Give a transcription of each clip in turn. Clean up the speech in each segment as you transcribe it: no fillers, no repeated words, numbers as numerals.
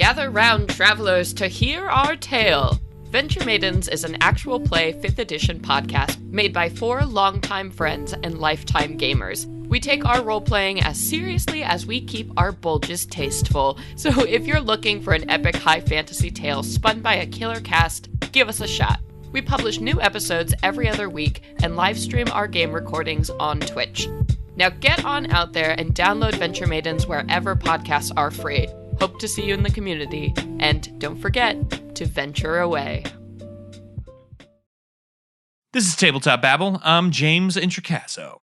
Gather round, travelers, to hear our tale. Venture Maidens is an actual play 5th edition podcast made by 4 longtime friends and lifetime gamers. We take our role-playing as seriously as we keep our bulges tasteful. So if you're looking for an epic high fantasy tale spun by a killer cast, give us a shot. We publish new episodes every other week and live stream our game recordings on Twitch. Now get on out there and download Venture Maidens wherever podcasts are free. Hope to see you in the community, and don't forget to venture away. This is Tabletop Babble. I'm James Introcaso.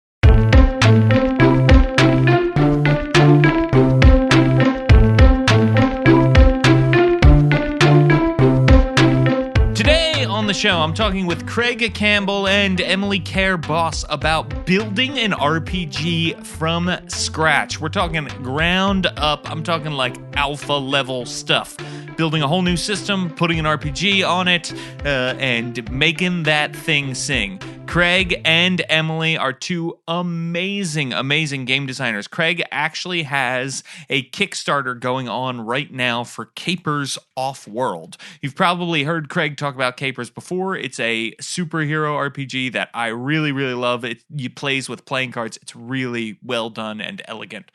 Today on the show, I'm talking with Craig Campbell and Emily Care-Boss about building an RPG from scratch. We're talking ground up. I'm talking like alpha level stuff. Building a whole new system, putting an RPG on it, and making that thing sing. Craig and Emily are 2 amazing game designers. Craig actually has a Kickstarter going on right now for Capers Off-World. You've probably heard Craig talk about Capers before. It's a superhero RPG that I really love. It plays with playing cards. It's really well done and elegant.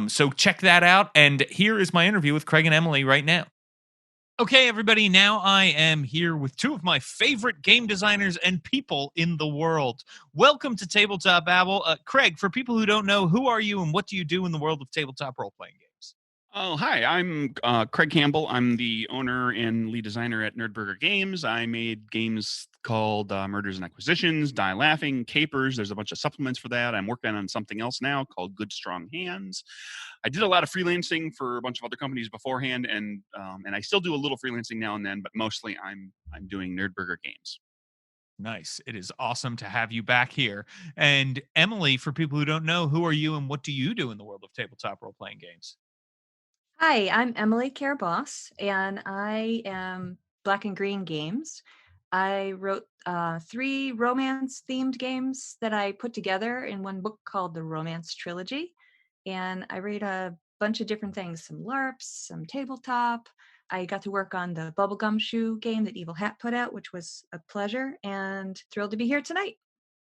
So check that out. And here is my interview with Craig and Emily right now. Okay, everybody, now I am here with 2 of my favorite game designers and people in the world. Welcome to Tabletop Babble. Craig, for people who don't know, who are you and what do you do in the world of tabletop role-playing games? Oh, hi, I'm Craig Campbell. I'm the owner and lead designer at Nerdburger Games. I made games called Murders and Acquisitions, Die Laughing, Capers. There's a bunch of supplements for that. I'm working on something else now called Good Strong Hands. I did a lot of freelancing for a bunch of other companies beforehand, and I still do a little freelancing now and then, but mostly I'm doing Nerdburger Games. Nice. It is awesome to have you back here. And Emily, for people who don't know, who are you and what do you do in the world of tabletop role-playing games? Hi, I'm Emily Care-Boss, and I am Black and Green Games. I wrote 3 romance-themed games that I put together in one book called the Romance Trilogy. And I write a bunch of different things, some LARPs, some tabletop. I got to work on the Bubblegum Shoe game that Evil Hat put out, which was a pleasure, and thrilled to be here tonight.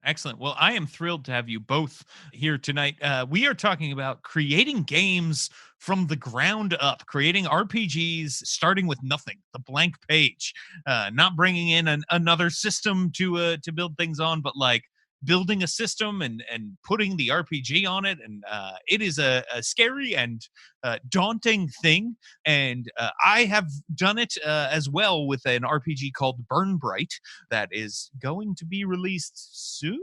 Excellent. Well, I am thrilled to have you both here tonight. We are talking about creating games from the ground up, creating RPGs starting with nothing, the blank page, not bringing in another system to build things on, but like building a system and putting the RPG on it. And it is a scary and daunting thing. And I have done it as well with an RPG called Burn Bright that is going to be released soon.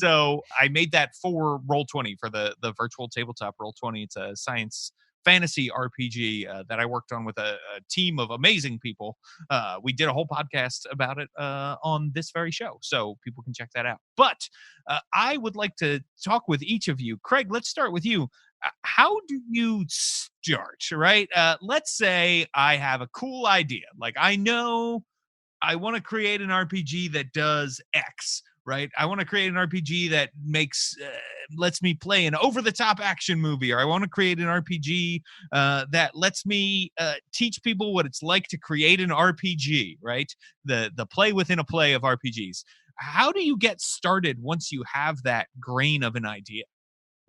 So I made that for Roll20 for the virtual tabletop Roll20. It's a science fantasy RPG that I worked on with a team of amazing people. We did a whole podcast about it on this very show, so people can check that out. But I would like to talk with each of you. Craig, let's start with you. How do you start, right? Let's say I have a cool idea. Like, I know I want to create an RPG that does X, right? I want to create an RPG that lets me play an over-the-top action movie, or I want to create an RPG that lets me teach people what it's like to create an RPG, right? The play within a play of RPGs. How do you get started once you have that grain of an idea?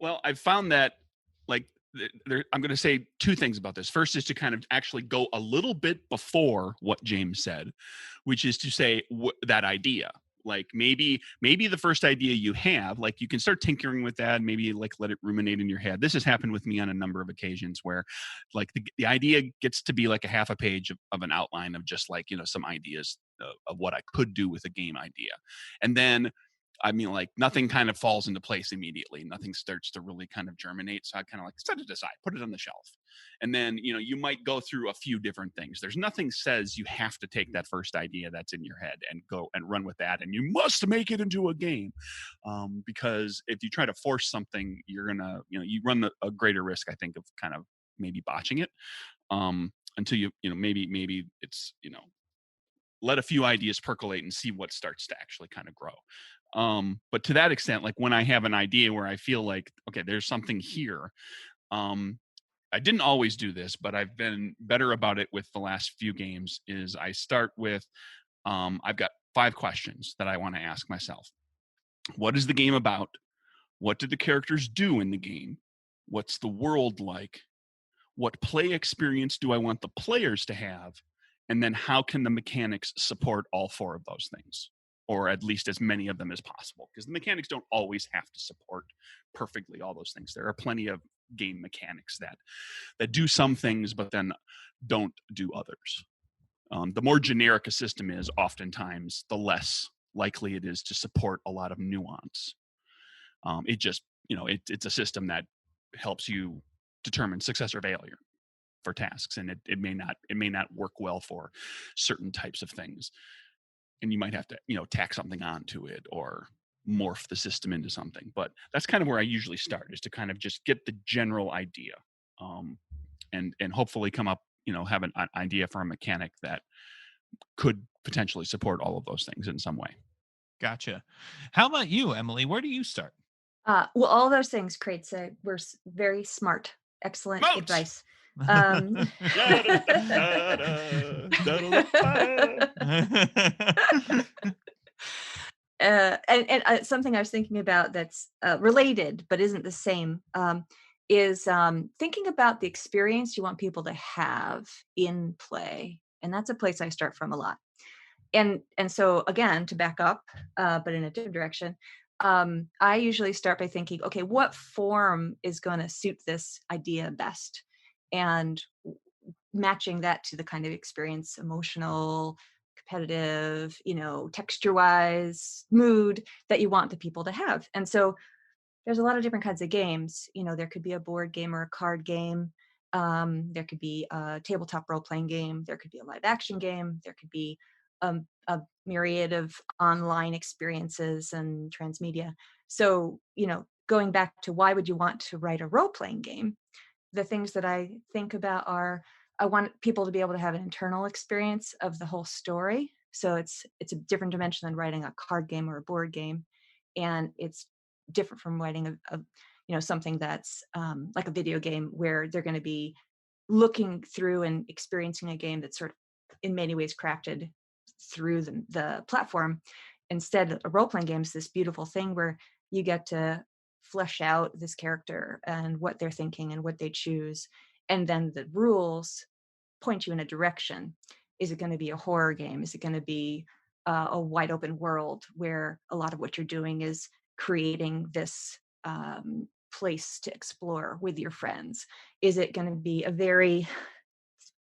Well, I've found that, like, I'm going to say 2 things about this. First is to kind of actually go a little bit before what James said, which is to say that idea. Like maybe the first idea you have, like you can start tinkering with that, maybe like let it ruminate in your head. This has happened with me on a number of occasions where like the idea gets to be like a half a page of an outline of just like, some ideas of what I could do with a game idea. And then I mean, like nothing kind of falls into place immediately. Nothing starts to really kind of germinate. So I kind of like set it aside, put it on the shelf. And then, you might go through a few different things. There's nothing says you have to take that first idea that's in your head and go and run with that. And you must make it into a game. Because if you try to force something, you're going to, you run a greater risk, I think, of kind of maybe botching it. Until maybe it's, let a few ideas percolate and see what starts to actually kind of grow. But to that extent, like when I have an idea where I feel like, okay, there's something here, I didn't always do this, but I've been better about it with the last few games. Is I start with I've got 5 questions that I want to ask myself. What is the game about? What do the characters do in the game? What's the world like? What play experience do I want the players to have? And then how can the mechanics support all 4 of those things? Or at least as many of them as possible. Because the mechanics don't always have to support perfectly all those things. There are plenty of game mechanics that do some things, but then don't do others. The more generic a system is, oftentimes, the less likely it is to support a lot of nuance. It just, it's a system that helps you determine success or failure for tasks, and it may not work well for certain types of things, and you might have to tack something onto it or morph the system into something. But that's kind of where I usually start, is to kind of just get the general idea, and hopefully come up, have an idea for a mechanic that could potentially support all of those things in some way. Gotcha. How about you, Emily? Where do you start? Well, all those things creates were very smart, excellent Moat! advice. And something I was thinking about that's related but isn't the same, is thinking about the experience you want people to have in play, and that's a place I start from a lot. And so again, to back up, but in a different direction, I usually start by thinking, okay, what form is going to suit this idea best, and matching that to the kind of experience, emotional, competitive, texture wise, mood that you want the people to have. And so there's a lot of different kinds of games. There could be a board game or a card game. There could be a tabletop role-playing game. There could be a live action game. There could be a myriad of online experiences and transmedia. So, going back to why would you want to write a role-playing game? The things that I think about are, I want people to be able to have an internal experience of the whole story. So it's a different dimension than writing a card game or a board game, and it's different from writing something that's like a video game, where they're going to be looking through and experiencing a game that's sort of in many ways crafted through the platform. Instead, a role-playing game is this beautiful thing where you get to flesh out this character and what they're thinking and what they choose, and then the rules point you in a direction. Is it going to be a horror game? Is it going to be a wide open world where a lot of what you're doing is creating this place to explore with your friends? Is it going to be a very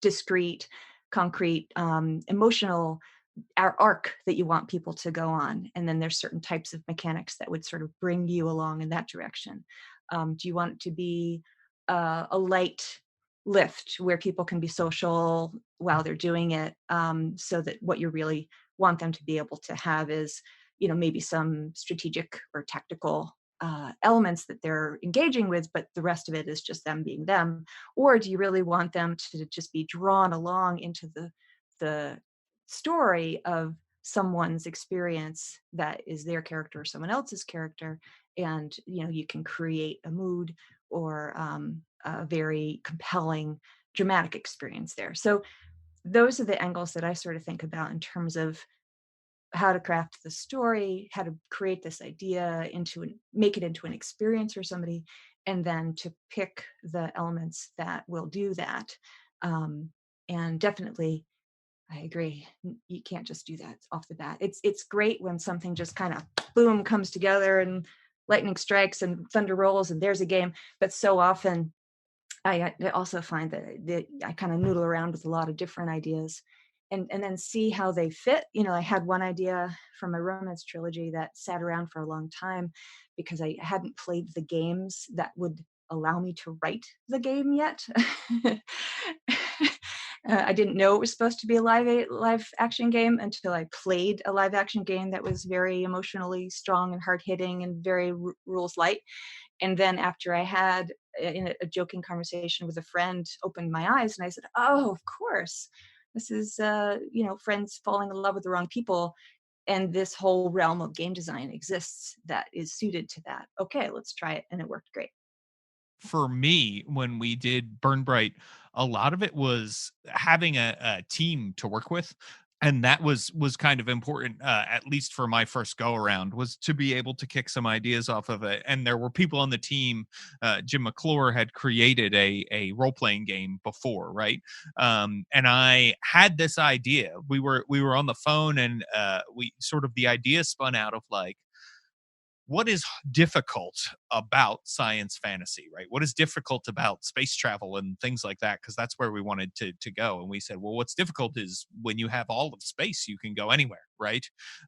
discrete, concrete, emotional arc that you want people to go on? And then there's certain types of mechanics that would sort of bring you along in that direction. Do you want it to be a light lift where people can be social while they're doing it, so that what you really want them to be able to have is, maybe some strategic or tactical elements that they're engaging with, but the rest of it is just them being them? Or do you really want them to just be drawn along into the story of someone's experience that is their character or someone else's character, and you can create a mood or a very compelling dramatic experience there? So those are the angles that I sort of think about in terms of how to craft the story, how to create this idea make it into an experience for somebody, and then to pick the elements that will do that. And definitely, I agree, you can't just do that off the bat. It's great when something just kind of boom comes together and lightning strikes and thunder rolls and there's a game. But so often I also find that I kind of noodle around with a lot of different ideas, and then see how they fit. I had one idea from my romance trilogy that sat around for a long time because I hadn't played the games that would allow me to write the game yet. I didn't know it was supposed to be a live action game until I played a live action game that was very emotionally strong and hard hitting and very rules light. And then after I had in a joking conversation with a friend, opened my eyes, and I said, oh, of course, this is, friends falling in love with the wrong people. And this whole realm of game design exists that is suited to that. Okay, let's try it. And it worked great. for me, when we did Burn Bright, a lot of it was having a team to work with. And that was kind of important, at least for my first go around, was to be able to kick some ideas off of it. And there were people on the team. Jim McClure had created a role playing game before, right? And I had this idea. We were on the phone, and we sort of the idea spun out of like, what is difficult about science fantasy, right? What is difficult about space travel and things like that? Because that's where we wanted to go. And we said, well, what's difficult is when you have all of space, you can go anywhere, right?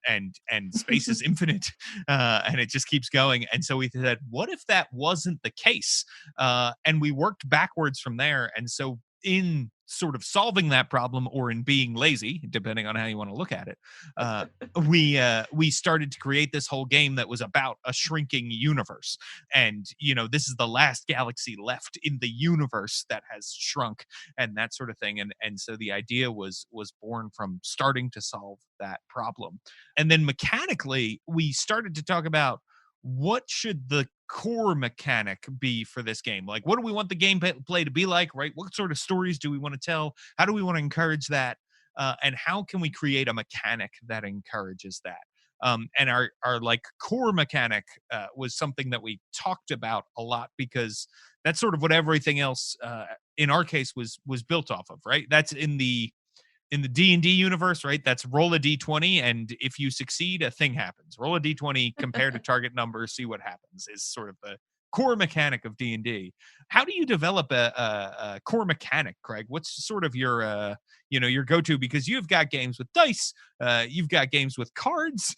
And space is infinite, and it just keeps going. And so we said, what if that wasn't the case? And we worked backwards from there. And so in sort of solving that problem, or in being lazy, depending on how you want to look at it, we started to create this whole game that was about a shrinking universe. And this is the last galaxy left in the universe that has shrunk, and that sort of thing. And so the idea was born from starting to solve that problem. And then mechanically, we started to talk about, what should the core mechanic be for this game? Like, what do we want the gameplay to be like, right? What sort of stories do we want to tell? How do we want to encourage that? And how can we create a mechanic that encourages that? And our like core mechanic was something that we talked about a lot, because that's sort of what everything else in our case was built off of, right? That's in the D&D universe, right? That's roll a d20, and if you succeed, a thing happens. Roll a d20, compare to target numbers, see what happens, is sort of the core mechanic of D&D. How do you develop a core mechanic, Craig? What's sort of your your go-to? Because you've got games with dice, you've got games with cards,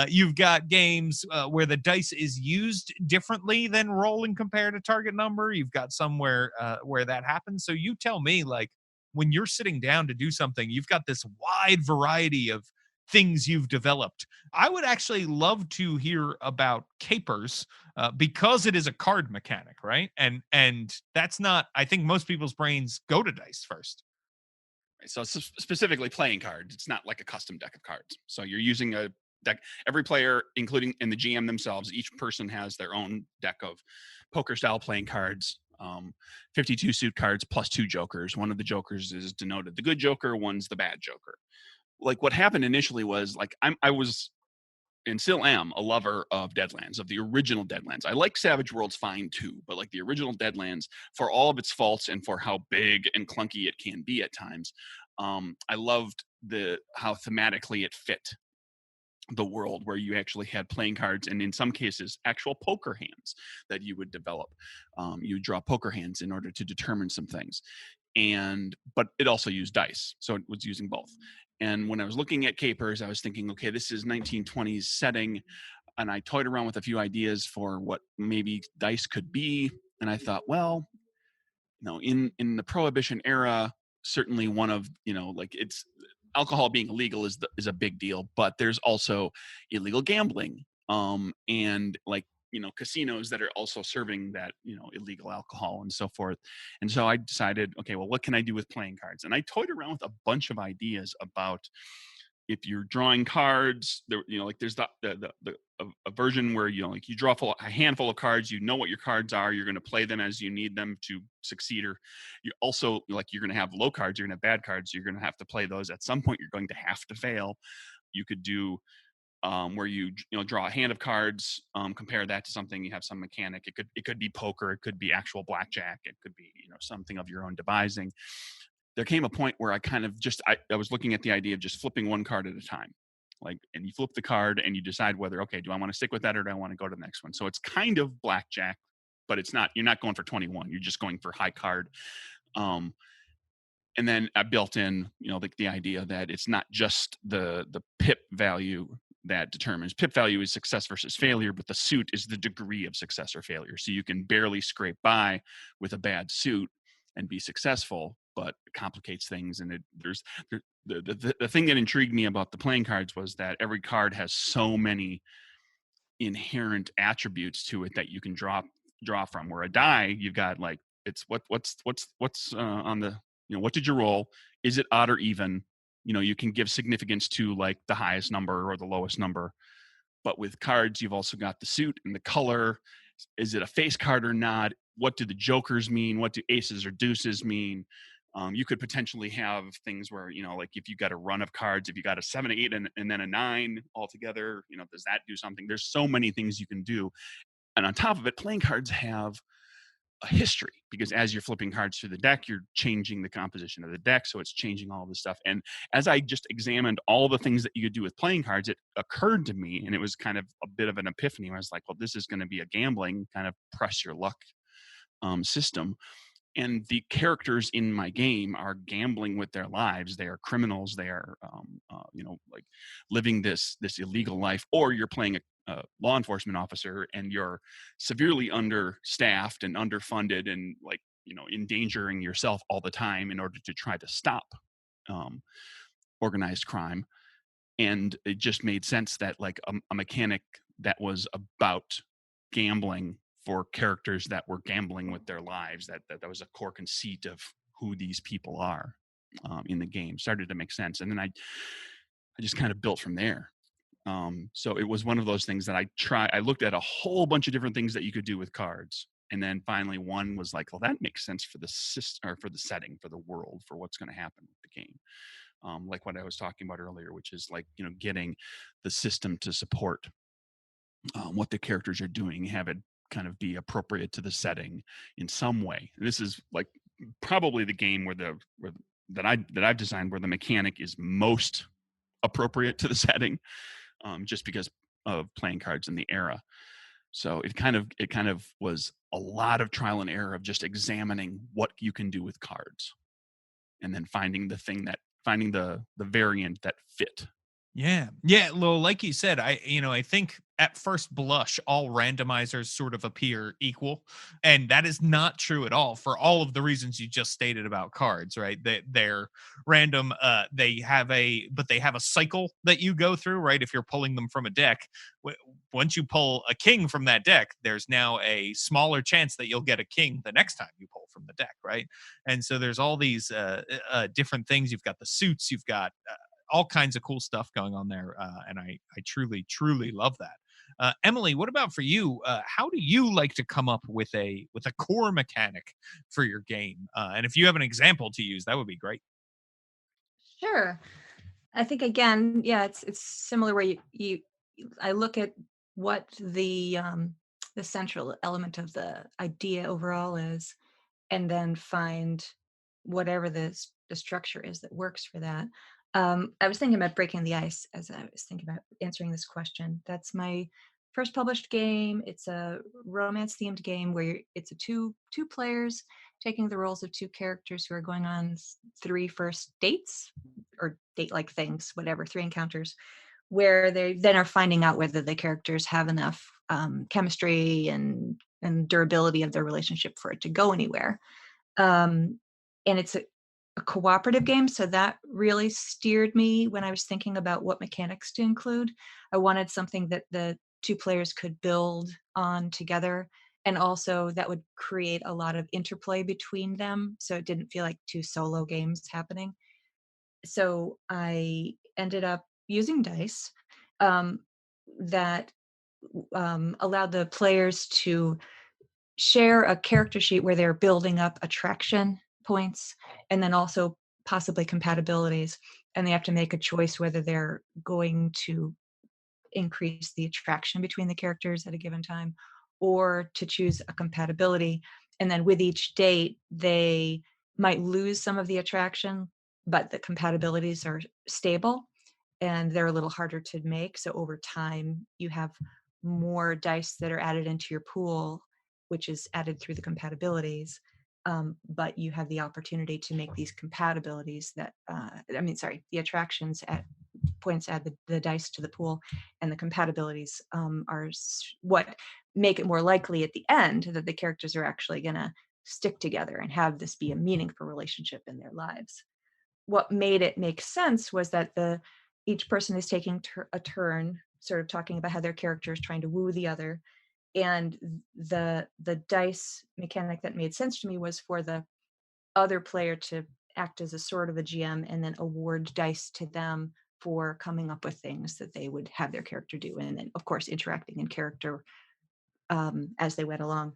you've got games where the dice is used differently than roll and compare to target number. You've got somewhere where that happens. So you tell me, like, when you're sitting down to do something, you've got this wide variety of things you've developed. I would actually love to hear about capers, because it is a card mechanic, right? And that's not, I think most people's brains go to dice first. So specifically playing cards, it's not like a custom deck of cards. So you're using a deck. Every player, including in the GM themselves, each person has their own deck of poker style playing cards. 52 suit cards plus 2 jokers. One of the jokers is denoted the good joker, one's the bad joker. Like, what happened initially was, like, I was, and still am, a lover of Deadlands, of the original Deadlands. I like Savage Worlds fine too, but like the original Deadlands, for all of its faults and for how big and clunky it can be at times, I loved how thematically it fit the world, where you actually had playing cards, and in some cases actual poker hands that you would develop. You draw poker hands in order to determine some things, but it also used dice, so it was using both. And when I was looking at capers, I was thinking, okay, this is 1920s setting, and I toyed around with a few ideas for what maybe dice could be. And I thought, well, in the Prohibition era, certainly one of, like, it's alcohol being illegal is a big deal, but there's also illegal gambling, and, like, casinos that are also serving that, illegal alcohol and so forth. And so I decided, okay, well, what can I do with playing cards? And I toyed around with a bunch of ideas about, if you're drawing cards, there, like, there's a version where, like, you draw a handful of cards, what your cards are, you're going to play them as you need them to succeed. Or you also, like, you're going to have low cards, you're going to have bad cards, you're going to have to play those. At some point, you're going to have to fail. You could do where you draw a hand of cards, compare that to something, you have some mechanic. It could be poker, it could be actual blackjack, it could be something of your own devising. There came a point where I kind of just I was looking at the idea of just flipping one card at a time, like, and you flip the card and you decide whether, okay, do I want to stick with that or do I want to go to the next one? So it's kind of blackjack, but it's not. You're not going for 21. You're just going for high card. And then I built in, the idea that it's not just the pip value that determines. Pip value is success versus failure, but the suit is the degree of success or failure. So you can barely scrape by with a bad suit and be successful, but it complicates things. And the thing that intrigued me about the playing cards was that every card has so many inherent attributes to it that you can draw from. Where a die, you've got, like, it's what's on the, what did you roll? Is it odd or even? You can give significance to, like, the highest number or the lowest number. But with cards, you've also got the suit and the color Is it a face card or not? What do the jokers mean? What do aces or deuces mean? You could potentially have things where, like if you got a run of cards, if you got a 7, 8, and then a 9 altogether, does that do something? There's so many things you can do. And on top of it, playing cards have a history, because as you're flipping cards through the deck, you're changing the composition of the deck. So it's changing all this stuff. And as I just examined all the things that you could do with playing cards, it occurred to me, and it was kind of a bit of an epiphany, where I was like, well, this is going to be a gambling kind of press your luck system. And the characters in my game are gambling with their lives. They are criminals. They are, like living this illegal life. Or you're playing a law enforcement officer, and you're severely understaffed and underfunded, and endangering yourself all the time in order to try to stop organized crime. And it just made sense that like a mechanic that was about gambling for characters that were gambling with their lives, that was a core conceit of who these people are in the game, started to make sense. And then I just kind of built from there. So it was one of those things that I looked at a whole bunch of different things that you could do with cards. And then finally one was like, well, that makes sense for the system, or for the setting, for the world, for what's going to happen with the game. Like what I was talking about earlier, which is like, getting the system to support what the characters are doing, have it kind of be appropriate to the setting in some way. This is like probably the game that I've designed where the mechanic is most appropriate to the setting, just because of playing cards in the era. So it kind of was a lot of trial and error of just examining what you can do with cards, and then finding the variant that fit. Yeah. Well, like you said, I think at first blush, all randomizers sort of appear equal. And that is not true at all, for all of the reasons you just stated about cards, right? They're random. They have a cycle that you go through, right? If you're pulling them from a deck, once you pull a king from that deck, there's now a smaller chance that you'll get a king the next time you pull from the deck, right? And so there's all these different things. You've got the suits, you've got all kinds of cool stuff going on there, and I truly love that. Emily, what about for you? How do you like to come up with a core mechanic for your game? And if you have an example to use, that would be great. Sure. I think again, yeah, it's similar where I look at what the central element of the idea overall is, and then find whatever the structure is that works for that. I was thinking about breaking the ice as I was thinking about answering this question. That's my first published game. It's a romance themed game where it's a two players taking the roles of two characters who are going on 3 first dates, or date like things, whatever, 3 encounters, where they then are finding out whether the characters have enough chemistry and durability of their relationship for it to go anywhere. And it's a cooperative game, so that really steered me when I was thinking about what mechanics to include. I wanted something that the 2 players could build on together, and also that would create a lot of interplay between them, so it didn't feel like 2 solo games happening. So I ended up using dice that allowed the players to share a character sheet where they're building up attraction points, and then also possibly compatibilities, and they have to make a choice whether they're going to increase the attraction between the characters at a given time, or to choose a compatibility. And then with each date they might lose some of the attraction, but the compatibilities are stable and they're a little harder to make. So over time you have more dice that are added into your pool, which is added through the compatibilities. But you have the opportunity to make these compatibilities that, the attractions at points add the dice to the pool, and the compatibilities are what make it more likely at the end that the characters are actually going to stick together and have this be a meaningful relationship in their lives. What made it make sense was that each person is taking a turn sort of talking about how their character is trying to woo the other, and the dice mechanic that made sense to me was for the other player to act as a sort of a GM and then award dice to them for coming up with things that they would have their character do, and then of course interacting in character as they went along.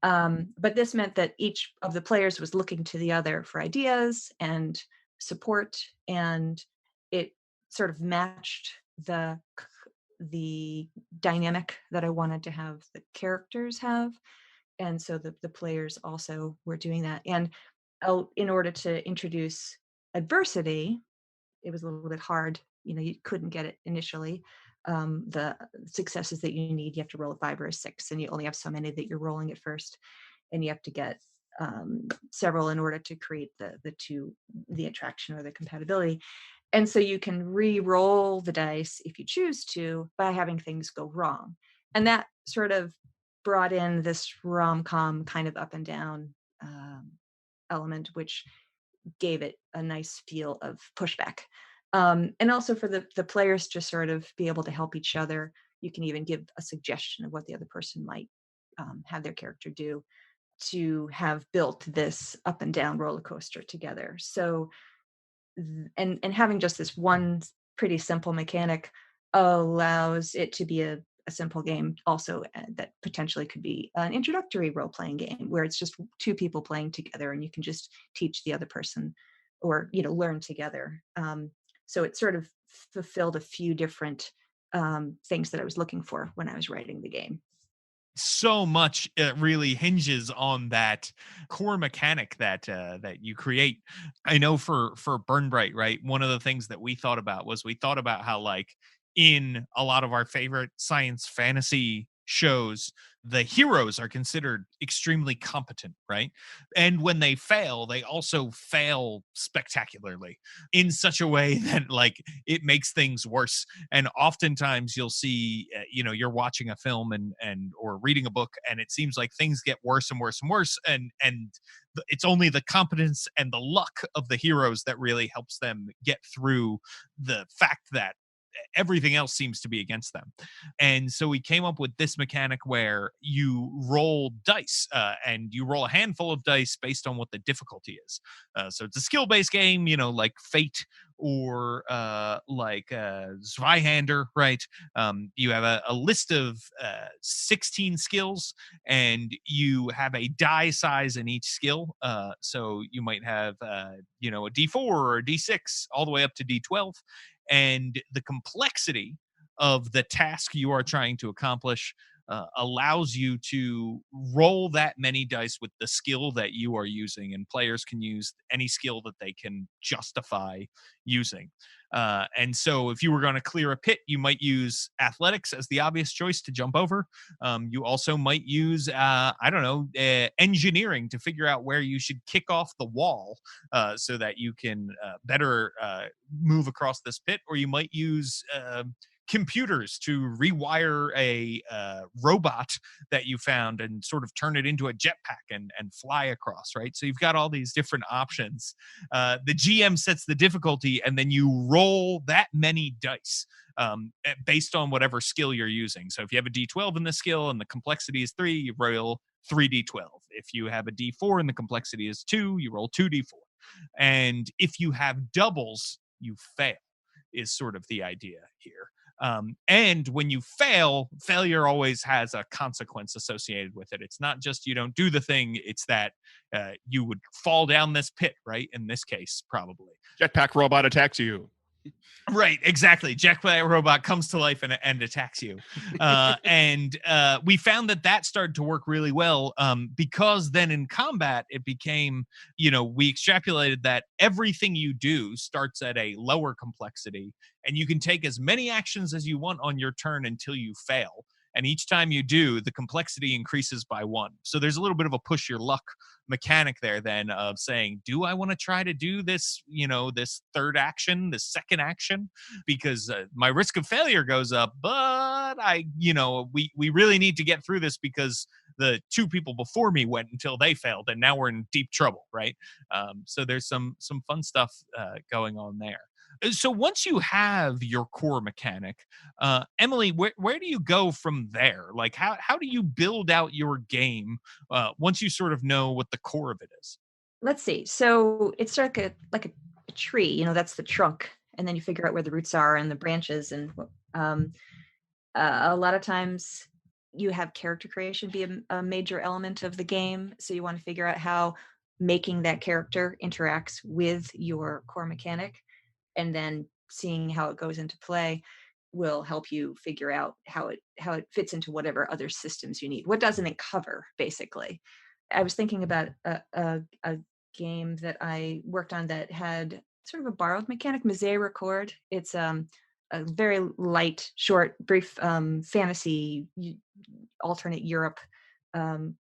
But this meant that each of the players was looking to the other for ideas and support, and it sort of matched the dynamic that I wanted to have the characters have. And so the players also were doing that. And in order to introduce adversity, it was a little bit hard. You couldn't get it initially. The successes that you need, you have to roll a 5 or a 6, and you only have so many that you're rolling at first, and you have to get several in order to create the attraction or the compatibility. And so you can re-roll the dice if you choose to by having things go wrong, and that sort of brought in this rom-com kind of up and down element, which gave it a nice feel of pushback. And also for the players to sort of be able to help each other. You can even give a suggestion of what the other person might have their character do to have built this up and down roller coaster together. So, and having just this one pretty simple mechanic allows it to be a simple game also that potentially could be an introductory role-playing game where it's just two people playing together and you can just teach the other person or learn together. So it sort of fulfilled a few different things that I was looking for when I was writing the game. So much really hinges on that core mechanic that you create. I know for Burn Bright, right? One of the things that we thought about how, like, in a lot of our favorite science fantasy shows, the heroes are considered extremely competent, right? And when they fail, they also fail spectacularly in such a way that, like, it makes things worse. And oftentimes you'll see, you're watching a film and or reading a book, and it seems like things get worse and worse and worse. And it's only the competence and the luck of the heroes that really helps them get through the fact that everything else seems to be against them. And so we came up with this mechanic where you roll dice, and you roll a handful of dice based on what the difficulty is. So it's a skill-based game, like Fate or Zweihander, right? You have a list of 16 skills, and you have a die size in each skill. So you might have a D4 or a D6 all the way up to D12. And the complexity of the task you are trying to accomplish allows you to roll that many dice with the skill that you are using, and players can use any skill that they can justify using. And so if you were going to clear a pit, you might use athletics as the obvious choice to jump over. You also might use, engineering to figure out where you should kick off the wall so that you can better move across this pit. Or you might use computers to rewire a robot that you found and sort of turn it into a jetpack and fly across, right? So you've got all these different options. The GM sets the difficulty, and then you roll that many dice based on whatever skill you're using. So if you have a D12 in the skill and the complexity is 3, you roll 3D12. If you have a D4 and the complexity is 2, you roll 2D4. And if you have doubles, you fail, is sort of the idea here. And when you fail, failure always has a consequence associated with it. It's not just you don't do the thing, it's that you would fall down this pit, right? In this case, probably. Jetpack robot attacks you. Right, exactly. Jetpack robot comes to life and attacks you. And we found that started to work really well because then in combat, it became, we extrapolated that everything you do starts at a lower complexity, and you can take as many actions as you want on your turn until you fail. And each time you do, the complexity increases by 1. So there's a little bit of a push your luck mechanic there then of saying, do I want to try to do this, this third action, this second action? Because my risk of failure goes up, but we really need to get through this because the 2 people before me went until they failed, and now we're in deep trouble, right? So there's some fun stuff going on there. So once you have your core mechanic, Emily, where do you go from there? Like, how do you build out your game once you sort of know what the core of it is? Let's see. So it's like a tree. That's the trunk, and then you figure out where the roots are and the branches. And a lot of times, you have character creation be a major element of the game. So you want to figure out how making that character interacts with your core mechanic, and then seeing how it goes into play will help you figure out how it fits into whatever other systems you need. What doesn't it cover, basically? I was thinking about a game that I worked on that had sort of a borrowed mechanic, Misericord. It's a very light, short, brief fantasy alternate Europe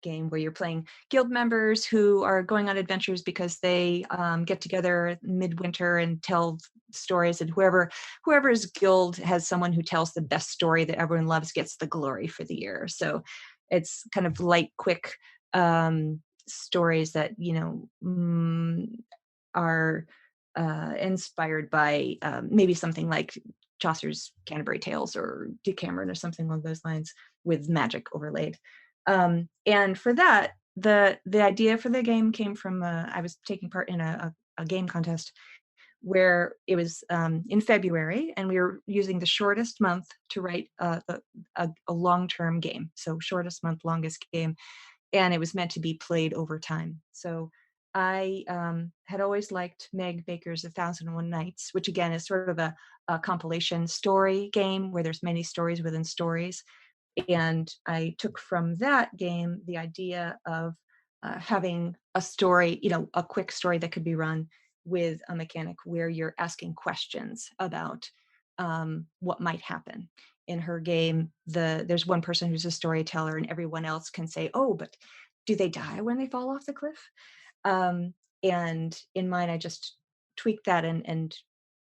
game where you're playing guild members who are going on adventures because they get together midwinter and tell stories, and whoever's guild has someone who tells the best story that everyone loves gets the glory for the year. So it's kind of light, quick stories that are inspired by maybe something like Chaucer's Canterbury Tales or Decameron or something along those lines, with magic overlaid. And for that, the idea for the game came from I was taking part in a game contest where it was in February, and we were using the shortest month to write a long-term game. So shortest month, longest game, and it was meant to be played over time. So I had always liked Meg Baker's 1001 Nights, which again is sort of a compilation story game where there's many stories within stories. And I took from that game the idea of having a story, a quick story that could be run with a mechanic where you're asking questions about what might happen. In her game, there's one person who's a storyteller, and everyone else can say, "Oh, but do they die when they fall off the cliff?" And in mine, I just tweaked that, and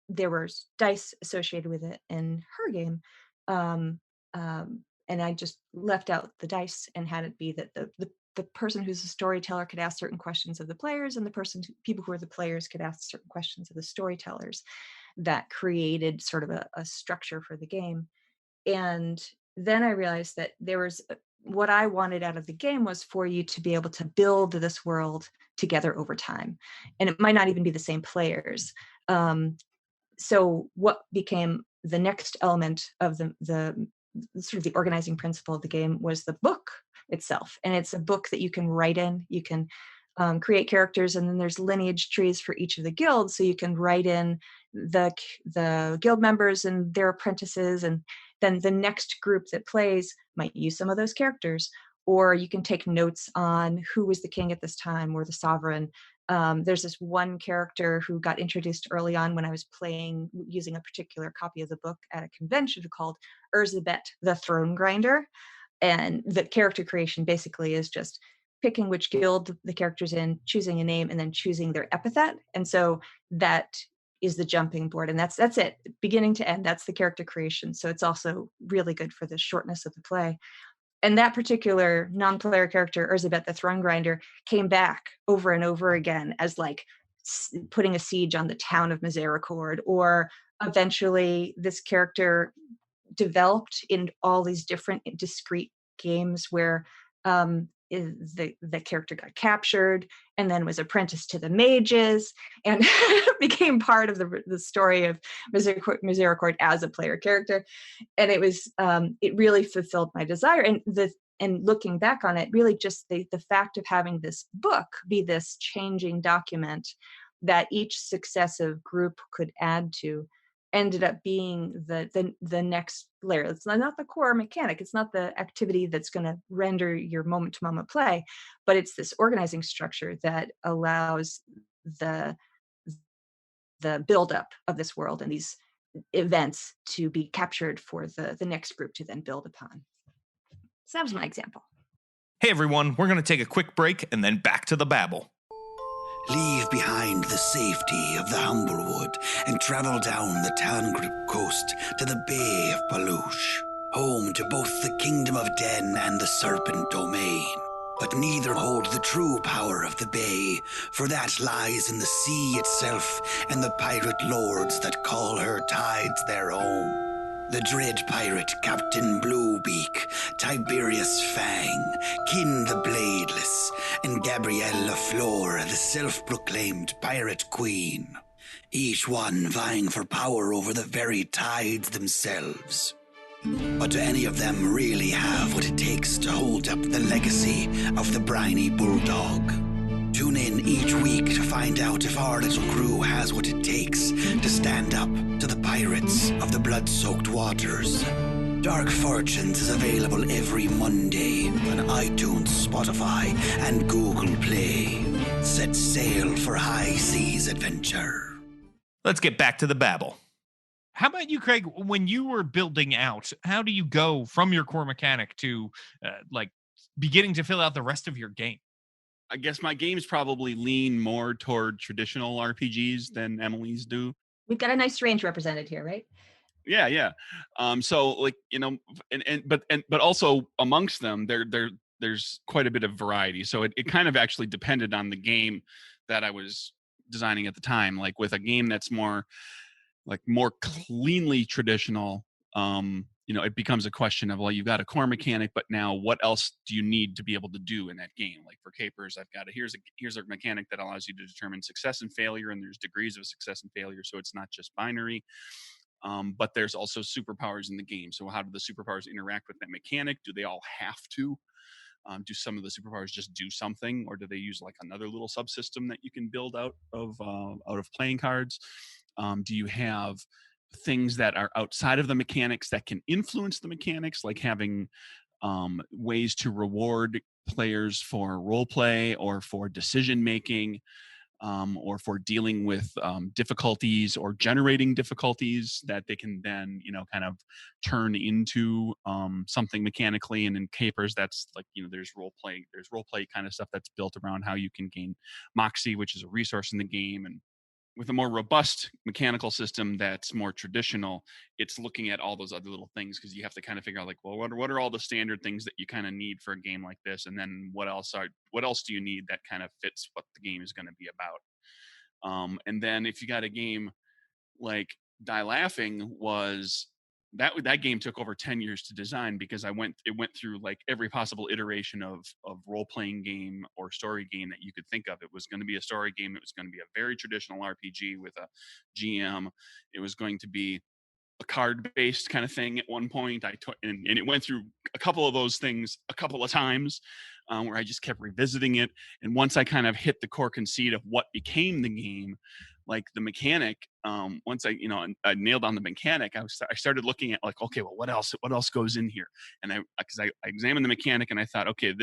there were dice associated with it. In her game, and I just left out the dice and had it be that the person who's a storyteller could ask certain questions of the players, and people who are the players could ask certain questions of the storytellers. That created sort of a structure for the game. And then I realized that there was what I wanted out of the game was for you to be able to build this world together over time, and it might not even be the same players. So what became the next element of the sort of the organizing principle of the game was the book itself. And it's a book that you can write in. You can create characters, and then there's lineage trees for each of the guilds. So you can write in the guild members and their apprentices, and then the next group that plays might use some of those characters. Or you can take notes on who was the king at this time or the sovereign. There's this one character who got introduced early on when I was playing using a particular copy of the book at a convention called Erzabet the Throne Grinder. And the character creation basically is just picking which guild the character's in, choosing a name, and then choosing their epithet. And so that is the jumping board. And that's it, beginning to end. That's the character creation. So it's also really good for the shortness of the play. And that particular non-player character, Erzabet the Throne Grinder, came back over and over again as like putting a siege on the town of Misericord. Or eventually this character developed in all these different discrete games where the character got captured and then was apprenticed to the mages and became part of the story of Misericord as a player character. And it was it really fulfilled my desire. And looking back on it, really just the fact of having this book be this changing document that each successive group could add to ended up being the next layer. It's not the core mechanic. It's not the activity that's going to render your moment-to-moment play, but it's this organizing structure that allows the buildup of this world and these events to be captured for the next group to then build upon. So that was my example. Hey everyone, we're going to take a quick break and then back to the babble. Leave behind the safety of the Humblewood and travel down the Tangrip coast to the Bay of Baluch, home to both the Kingdom of Den and the Serpent Domain. But neither hold the true power of the Bay, for that lies in the sea itself and the pirate lords that call her tides their own. The dread pirate Captain Bluebeak, Tiberius Fang, Kin the Bladeless, and Gabrielle LaFleur, the self-proclaimed pirate queen. Each one vying for power over the very tides themselves. But do any of them really have what it takes takes to hold up the legacy of the briny bulldog. Tune in each week to find out if our little crew has what it takes to stand up to the pirates of the blood-soaked waters. Dark Fortunes is available every Monday on iTunes, Spotify, and Google Play. Set sail for high seas adventure. Let's get back to the babble. How about you, Craig? When you were building out, how do you go from your core mechanic to beginning to fill out the rest of your game? I guess my games probably lean more toward traditional RPGs than Emily's do. We've got a nice range represented here, right? Yeah. So like, but also amongst them, there's quite a bit of variety. So it kind of actually depended on the game that I was designing at the time. Like with a game that's more cleanly traditional, it becomes a question of, well, you've got a core mechanic, but now what else do you need to be able to do in that game? Like for Capers, I've got here's a mechanic that allows you to determine success and failure, and there's degrees of success and failure, so it's not just binary. But there's also superpowers in the game. So how do the superpowers interact with that mechanic? Do they all have to? Do some of the superpowers just do something, or do they use like another little subsystem that you can build out of playing cards? Do you have things that are outside of the mechanics that can influence the mechanics, like having ways to reward players for role play or for decision making? Or for dealing with difficulties or generating difficulties that they can then, kind of turn into something mechanically. And in Capers, that's like, there's role play kind of stuff that's built around how you can gain Moxie, which is a resource in the game. And with a more robust mechanical system that's more traditional, it's looking at all those other little things, because you have to kind of figure out, like, well, what are all the standard things that you kind of need for a game like this, and then what else do you need that kind of fits what the game is going to be about. And then if you got a game like Die Laughing, was that game took over 10 years to design, because it went through like every possible iteration of role-playing game or story game that you could think of. It was going to be a story game. It was going to be a very traditional RPG with a GM. It was going to be a card-based kind of thing at one point. And it went through a couple of those things a couple of times, where I just kept revisiting it. And once I kind of hit the core conceit of what became the game, like the mechanic, once I nailed on the mechanic, I started looking at like, okay, well, what else goes in here? And I examined the mechanic, and I thought, okay,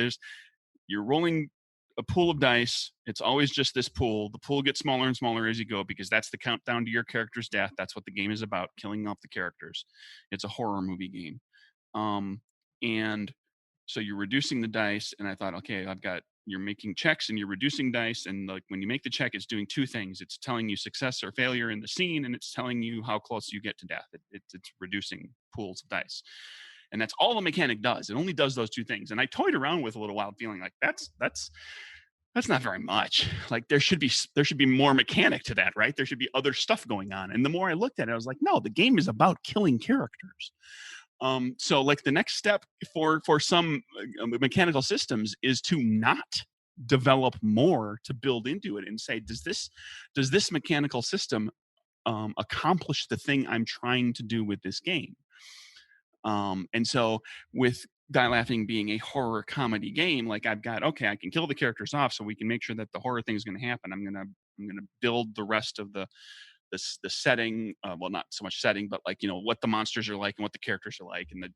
you're rolling a pool of dice. It's always just this pool. The pool gets smaller and smaller as you go, because that's the countdown to your character's death. That's what the game is about, killing off the characters. It's a horror movie game. And so you're reducing the dice, and I thought, okay, you're making checks and you're reducing dice, and like when you make the check, it's doing two things. It's telling you success or failure in the scene, and it's telling you how close you get to death. It's reducing pools of dice. And that's all the mechanic does. It only does those two things. And I toyed around with a little while, feeling like that's not very much. Like there should be more mechanic to that, right? There should be other stuff going on. And the more I looked at it, I was like, no, the game is about killing characters. So like the next step for some mechanical systems is to not develop more to build into it, and say, does this mechanical system accomplish the thing I'm trying to do with this game? And so with Die Laughing being a horror comedy game, like I've got, okay, I can kill the characters off so we can make sure that the horror thing is going to happen. I'm going to build the rest of the setting, well, not so much setting, but like, what the monsters are like and what the characters are like, and the,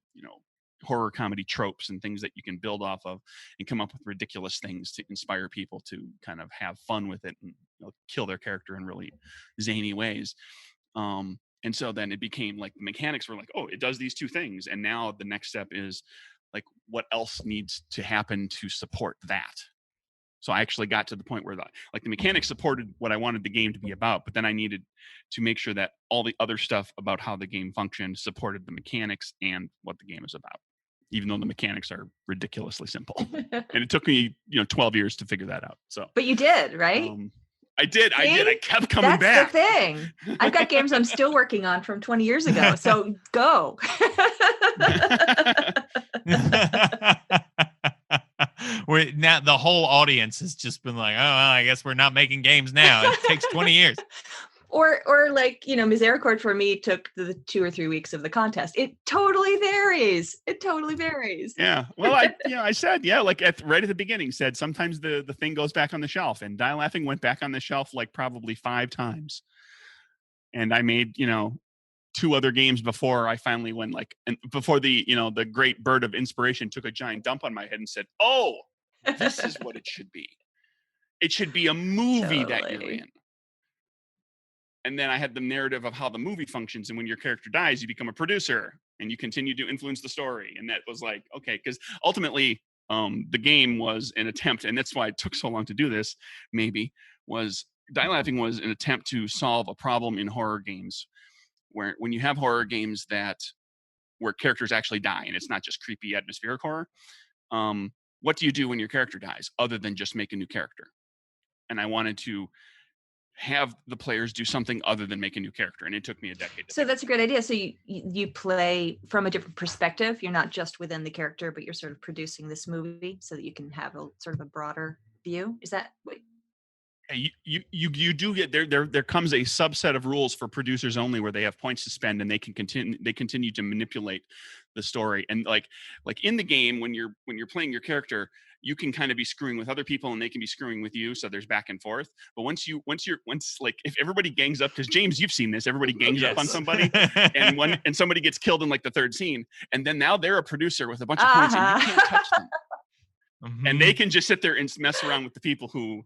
horror comedy tropes and things that you can build off of, and come up with ridiculous things to inspire people to kind of have fun with it and kill their character in really zany ways. And so then it became like the mechanics were like, oh, it does these two things. And now the next step is like, what else needs to happen to support that? So I actually got to the point where the mechanics supported what I wanted the game to be about, but then I needed to make sure that all the other stuff about how the game functioned supported the mechanics and what the game is about, even though the mechanics are ridiculously simple. And it took me, 12 years to figure that out. So, but you did, right? I did. I kept coming back. That's the thing. I've got games I'm still working on from 20 years ago. So go. Now the whole audience has just been like, oh, well, I guess we're not making games now. It takes 20 years. Or like, Misericord for me took the 2 or 3 weeks of the contest. It totally varies. Yeah. Well, I said, like right at the beginning said, sometimes the thing goes back on the shelf, and Die Laughing went back on the shelf like probably 5 times. And I made, 2 other games before I finally went and before the great bird of inspiration took a giant dump on my head and said, oh, this is what it should be. It should be a movie that you're in. And then I had the narrative of how the movie functions. And when your character dies, you become a producer and you continue to influence the story. And that was like, okay, because ultimately the game was an attempt, and that's why it took so long to do this, was Die Laughing was an attempt to solve a problem in horror games where when you have horror games where characters actually die and it's not just creepy atmospheric horror, what do you do when your character dies other than just make a new character? And I wanted to have the players do something other than make a new character, and it took me a decade. So that's a great idea. So you play from a different perspective. You're not just within the character, but you're sort of producing this movie so that you can have a sort of a broader view. Is that what? You do get there comes a subset of rules for producers only where they have points to spend and they continue to manipulate the story. And like in the game, when you're playing your character, you can kind of be screwing with other people and they can be screwing with you, so there's back and forth. But once if everybody gangs up, because James, you've seen this, everybody gangs up on somebody and somebody gets killed in like the third scene, and then now they're a producer with a bunch of points and you can't touch them. Mm-hmm. And they can just sit there and mess around with the people who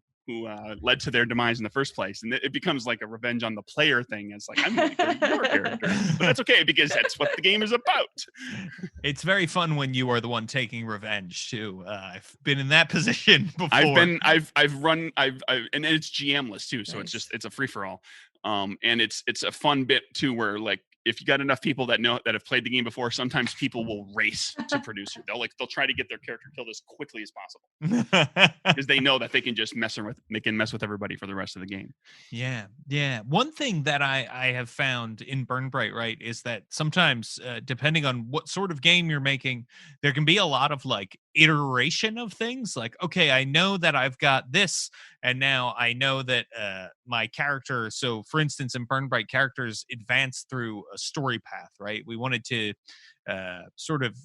led to their demise in the first place. And it becomes like a revenge on the player thing. It's like, I'm going to kill your character. But that's okay, because that's what the game is about. It's very fun when you are the one taking revenge too. I've been in that position before. I've run, and it's GM-less too. So nice. It's a free for all. And it's a fun bit too, where like, if you got enough people that have played the game before, sometimes people will race to producer. They'll try to get their character killed as quickly as possible because they know that they can just mess with everybody for the rest of the game. Yeah. One thing that I have found in Burn Bright, right, is that sometimes depending on what sort of game you're making, there can be a lot of like iteration of things. Like, okay, I know that I've got this, and now I know that my character. So, for instance, in Burn Bright, characters advance through a story path, right? We wanted to sort of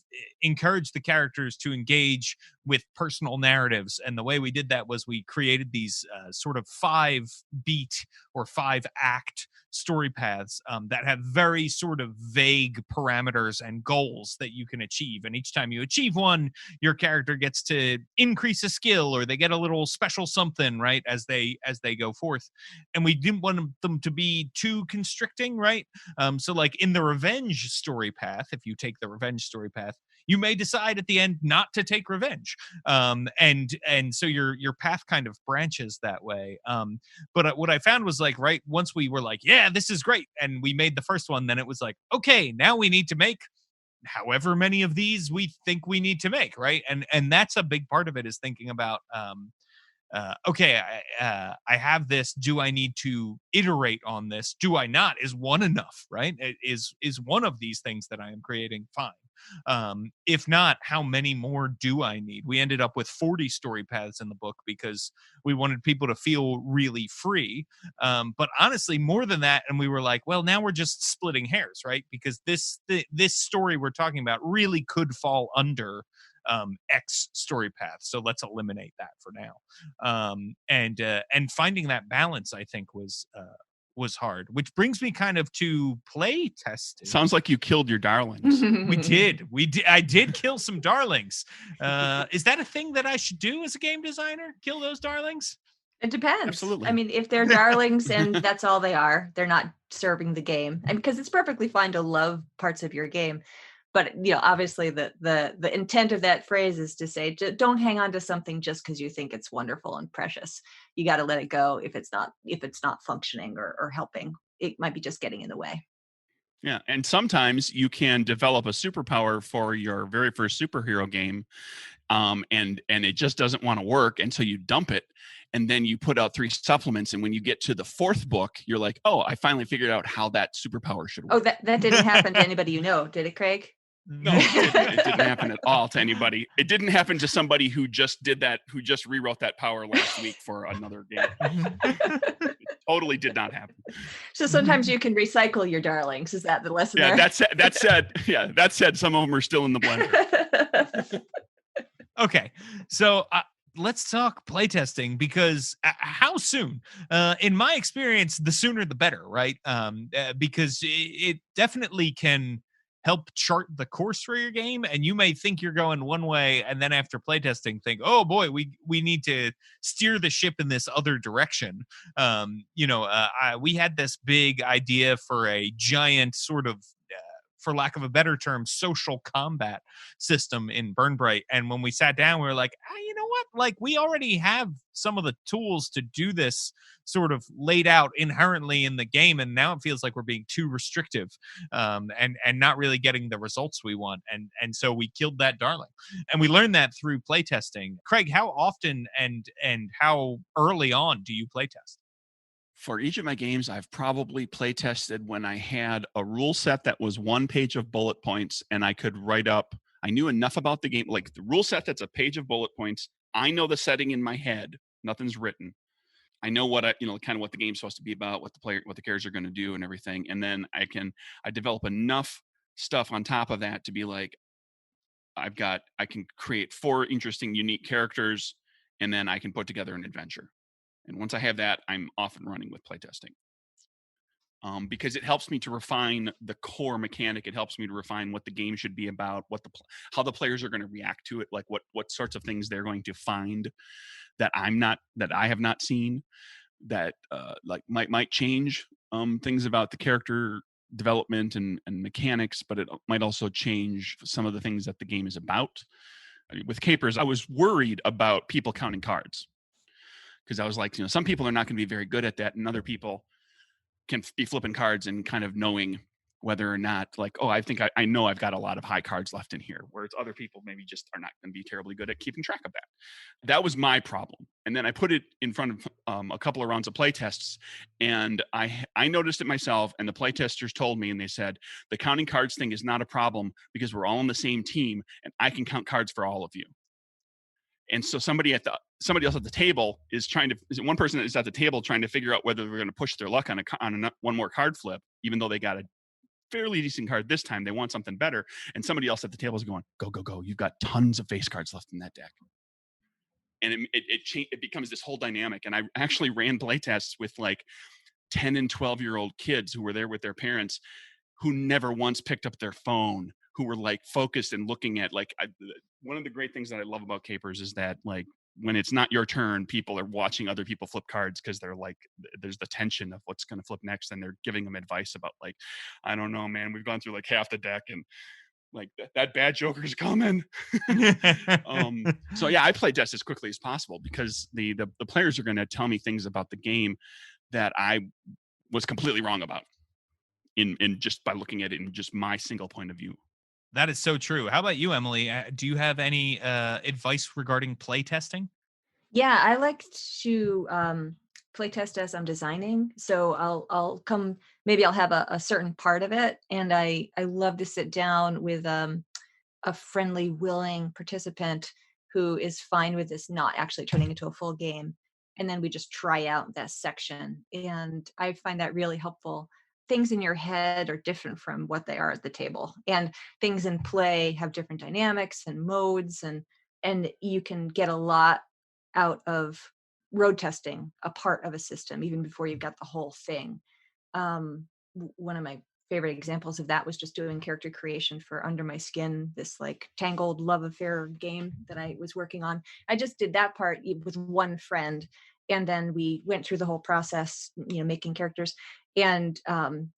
encourage the characters to engage with personal narratives, and the way we did that was we created these sort of 5-beat or 5-act story paths that have very sort of vague parameters and goals that you can achieve, and each time you achieve one, your character gets to increase a skill or they get a little special something, right, as they go forth. And we didn't want them to be too constricting, right? So like in the revenge story path, if you take the revenge story path, you may decide at the end not to take revenge, and so your path kind of branches that way. But what I found was like, right, once we were like, yeah, this is great, and we made the first one, then it was like, okay, now we need to make however many of these we think we need to make, right? And that's a big part of it, is thinking about okay, I have this. Do I need to iterate on this? Do I not? Is one enough, right? Is one of these things that I am creating fine? If not, how many more do I need? We ended up with 40 story paths in the book because we wanted people to feel really free. But honestly, more than that, and we were like, well, now we're just splitting hairs, right? Because this story we're talking about really could fall under X story path, so let's eliminate that for now. And finding that balance, I think, was hard, which brings me kind of to play testing. Sounds like you killed your darlings. We did. I did kill some darlings. Is that a thing that I should do as a game designer? Kill those darlings? It depends. Absolutely. I mean, if they're darlings and that's all they are, they're not serving the game. And because it's perfectly fine to love parts of your game. But, obviously the intent of that phrase is to say, don't hang on to something just because you think it's wonderful and precious. You got to let it go if it's not functioning or helping. It might be just getting in the way. Yeah, and sometimes you can develop a superpower for your very first superhero game, and it just doesn't want to work, and so you dump it, and then you put out 3 supplements, and when you get to the 4th book, you're like, oh, I finally figured out how that superpower should work. Oh, that didn't happen to anybody did it, Craig? No, it didn't happen at all to anybody. It didn't happen to somebody who just did that, who just rewrote that power last week for another game. totally did not happen. So sometimes you can recycle your darlings. Is that the lesson Yeah, there? that said, some of them are still in the blender. Okay, so let's talk playtesting, because how soon? In my experience, the sooner the better, right? Because it definitely can help chart the course for your game, and you may think you're going one way, and then after playtesting think, oh boy, we need to steer the ship in this other direction. We had this big idea for a giant sort of, for lack of a better term, social combat system in Burn Bright. And when we sat down, we were like, you know what? Like, we already have some of the tools to do this sort of laid out inherently in the game. And now it feels like we're being too restrictive, and not really getting the results we want. And so we killed that darling. And we learned that through playtesting. Craig, how often and how early on do you playtest? For each of my games, I've probably play tested when I had a rule set that was 1 page of bullet points, and I could write up. I knew enough about the game, like the rule set that's a page of bullet points. I know the setting in my head. Nothing's written. I know what kind of what the game's supposed to be about, what the characters are going to do, and everything. And then I develop enough stuff on top of that to be like, I can create 4 interesting, unique characters, and then I can put together an adventure. And once I have that, I'm off and running with playtesting. Because it helps me to refine the core mechanic. It helps me to refine what the game should be about, how the players are going to react to it, like what sorts of things they're going to find that I have not seen, that like might change things about the character development and mechanics, but it might also change some of the things that the game is about. With Capers, I was worried about people counting cards, because I was like, some people are not going to be very good at that, and other people can be flipping cards and kind of knowing whether or not, like, oh, I think I know I've got a lot of high cards left in here, whereas other people maybe just are not going to be terribly good at keeping track of that. That was my problem. And then I put it in front of a couple of rounds of play tests, and I noticed it myself, and the play testers told me, and they said, the counting cards thing is not a problem because we're all on the same team, and I can count cards for all of you. And so somebody else at the table one person is at the table trying to figure out whether they're going to push their luck on one more card flip, even though they got a fairly decent card this time. They want something better. And somebody else at the table is going, go, go, go. You've got tons of face cards left in that deck. And it becomes this whole dynamic. And I actually ran playtests with like 10 and 12-year-old kids who were there with their parents, who never once picked up their phone, who were like focused and looking at one of the great things that I love about Capers is that, like, when it's not your turn, people are watching other people flip cards, because they're like, there's the tension of what's going to flip next, and they're giving them advice about, like, I don't know, man, we've gone through like half the deck, and like that bad joker's coming. So yeah, I play test as quickly as possible, because the players are going to tell me things about the game that I was completely wrong about in just by looking at it in just my single point of view. That is so true. How about you, Emily? Do you have any advice regarding play testing? Yeah, I like to play test as I'm designing. So I'll come, maybe I'll have a certain part of it, and I love to sit down with a friendly, willing participant who is fine with this not actually turning into a full game. And then we just try out that section. And I find that really helpful. Things in your head are different from what they are at the table, and things in play have different dynamics and modes, and you can get a lot out of road testing a part of a system even before you've got the whole thing. One of my favorite examples of that was just doing character creation for Under My Skin, this like tangled love affair game that I was working on. I just did that part with one friend, and then we went through the whole process, making characters. And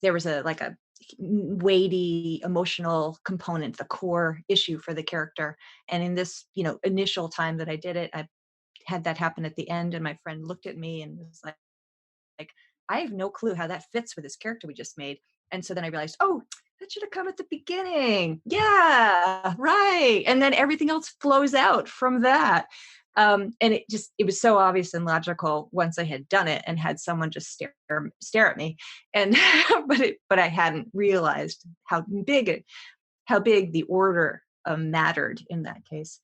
there was a weighty emotional component, the core issue for the character. And in this, initial time that I did it, I had that happen at the end, and my friend looked at me and was like, I have no clue how that fits with this character we just made. And so then I realized, oh, that should have come at the beginning. Yeah, right. And then everything else flows out from that. And it was so obvious and logical once I had done it and had someone just stare at me. And but I hadn't realized how big the order mattered in that case.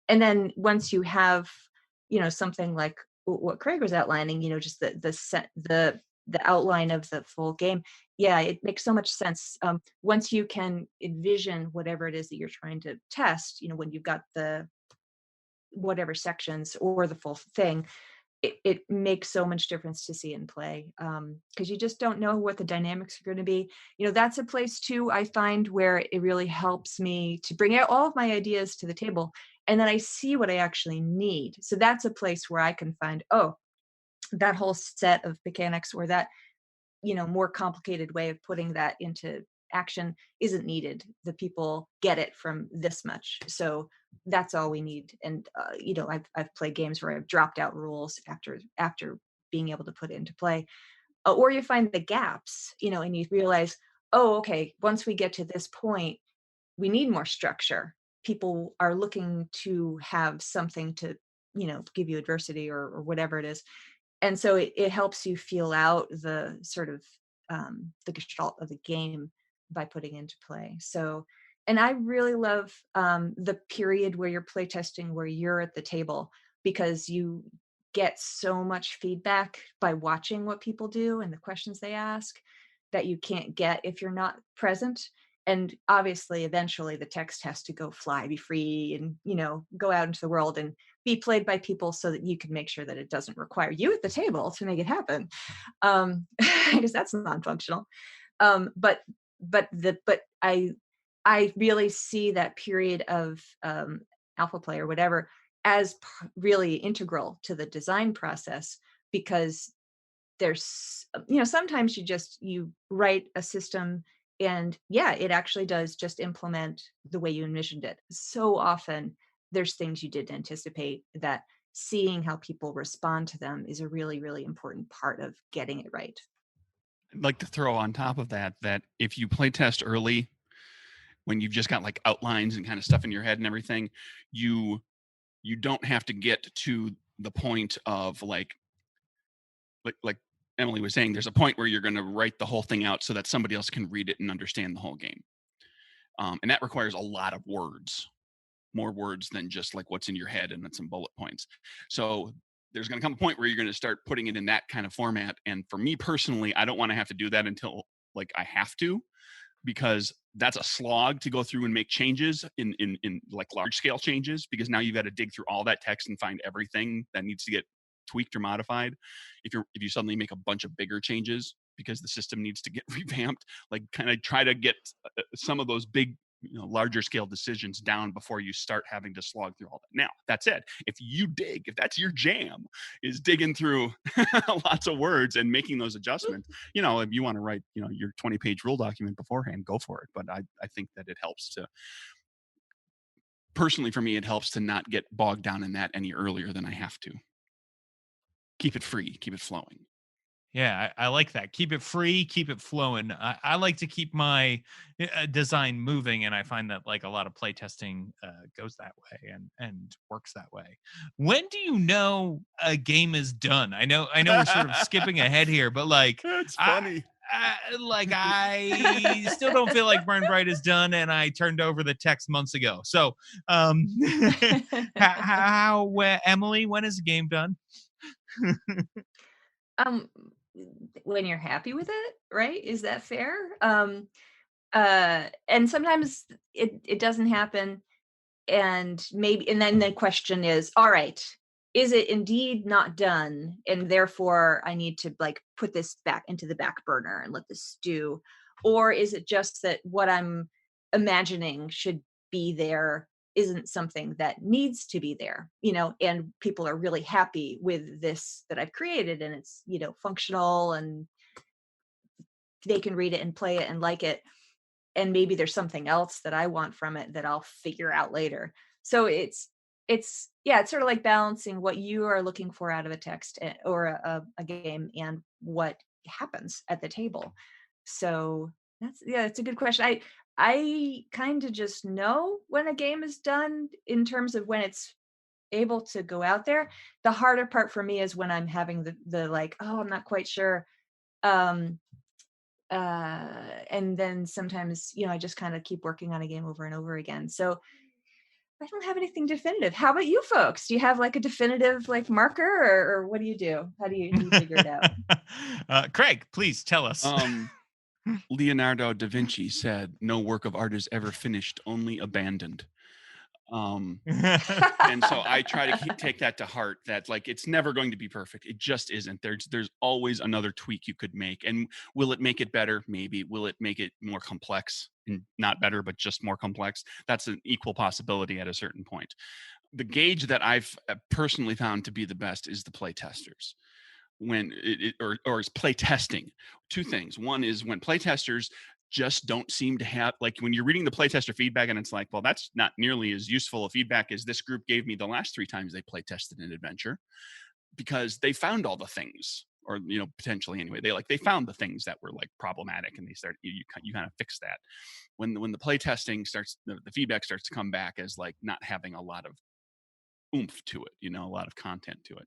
And then once you have, something like what Craig was outlining, just the the outline of the full game, yeah, it makes so much sense. Once you can envision whatever it is that you're trying to test, when you've got the whatever sections or the full thing, it makes so much difference to see and play, because you just don't know what the dynamics are going to be. That's a place too, I find, where it really helps me to bring out all of my ideas to the table, and then I see what I actually need. So that's a place where I can find, oh, that whole set of mechanics, or that more complicated way of putting that into action isn't needed. The people get it from this much, so that's all we need. And I've played games where I've dropped out rules after being able to put it into play, or you find the gaps, and you realize, oh, okay, once we get to this point, we need more structure. People are looking to have something to give you adversity, or whatever it is. And so it helps you feel out the sort of the gestalt of the game by putting into play. So, and I really love the period where you're playtesting, where you're at the table, because you get so much feedback by watching what people do and the questions they ask that you can't get if you're not present. And obviously, eventually, the text has to go fly, be free, and go out into the world and be played by people, so that you can make sure that it doesn't require you at the table to make it happen, because that's non-functional. But I really see that period of alpha play or whatever as really integral to the design process, because there's sometimes you write a system, and yeah, it actually does just implement the way you envisioned it. So often there's things you didn't anticipate, that seeing how people respond to them is a really, really important part of getting it right. I'd like to throw on top of that if you play test early, when you've just got like outlines and kind of stuff in your head and everything, you don't have to get to the point of like Emily was saying, there's a point where you're going to write the whole thing out so that somebody else can read it and understand the whole game. And that requires a lot of words, more words than just like what's in your head and then some bullet points. So there's going to come a point where you're going to start putting it in that kind of format. And for me personally, I don't want to have to do that until like I have to, because that's a slog to go through and make changes in like large scale changes, because now you've got to dig through all that text and find everything that needs to get tweaked or modified. If you suddenly make a bunch of bigger changes because the system needs to get revamped, like kind of try to get some of those big larger scale decisions down before you start having to slog through all that. Now, that said, if that's your jam, is digging through lots of words and making those adjustments, if you want to write, your 20-page rule document beforehand, go for it. But I think that it helps to, personally for me, it helps to not get bogged down in that any earlier than I have to. Keep it free, keep it flowing. Yeah, I like that. Keep it free, keep it flowing. I like to keep my design moving, and I find that like a lot of playtesting goes that way and works that way. When do you know a game is done? I know we're sort of skipping ahead here, but like it's funny. I still don't feel like Burn Bright is done, and I turned over the text months ago. So, Emily, when is the game done? When you're happy with it, right? Is that fair? And sometimes it doesn't happen, and then the question is, all right, is it indeed not done, and therefore I need to like put this back into the back burner and let this stew? Or is it just that what I'm imagining should be there isn't something that needs to be there, and people are really happy with this that I've created, and it's, functional, and they can read it and play it and like it. And maybe there's something else that I want from it that I'll figure out later. So it's sort of like balancing what you are looking for out of a text or a game, and what happens at the table. So it's a good question. I kind of just know when a game is done in terms of when it's able to go out there. The harder part for me is when I'm having the like, oh, I'm not quite sure. And then sometimes, I just kind of keep working on a game over and over again. So I don't have anything definitive. How about you folks? Do you have like a definitive like marker, or what do you do? How do you figure it out? Craig, please tell us. Leonardo da Vinci said, "No work of art is ever finished, only abandoned." And so I try to take that to heart, that like it's never going to be perfect. It just isn't. There's always another tweak you could make. And will it make it better? Maybe. Will it make it more complex? And not better, but just more complex? That's an equal possibility at a certain point. The gauge that I've personally found to be the best is the play testers. When or is play testing. Two things. One is when play testers just don't seem to have, like when you're reading the playtester feedback and it's like, well, that's not nearly as useful a feedback as this group gave me the last 3 times they play tested an adventure, because they found all the things, or potentially anyway, they found the things that were like problematic, and they start you kind of fix that. When the play testing starts, the feedback starts to come back as like not having a lot of oomph to it, a lot of content to it.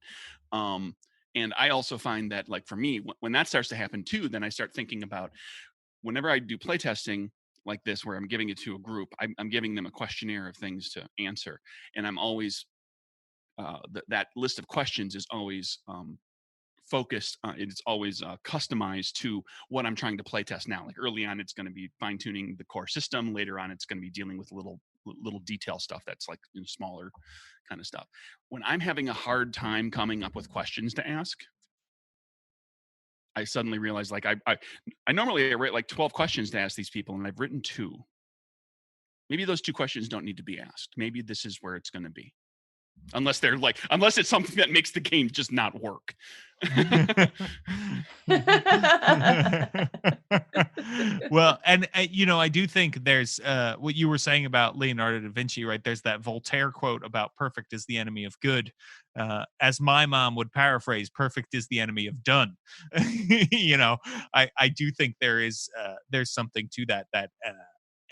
And I also find that, like for me, when that starts to happen too, then I start thinking about, whenever I do playtesting like this, where I'm giving it to a group, I'm giving them a questionnaire of things to answer. And I'm always, that list of questions is always focused, it's always customized to what I'm trying to playtest now. Like early on, it's going to be fine tuning the core system. Later on, it's going to be dealing with little detail stuff that's like smaller kind of stuff. When I'm having a hard time coming up with questions to ask, I suddenly realized, like, I normally write like 12 questions to ask these people, and I've written 2. Maybe those 2 questions don't need to be asked. Maybe this is where it's going to be. Unless it's something that makes the game just not work. Well, and I do think there's what you were saying about Leonardo da Vinci, right? There's that Voltaire quote about perfect is the enemy of good. As my mom would paraphrase, perfect is the enemy of done. I do think there's something to that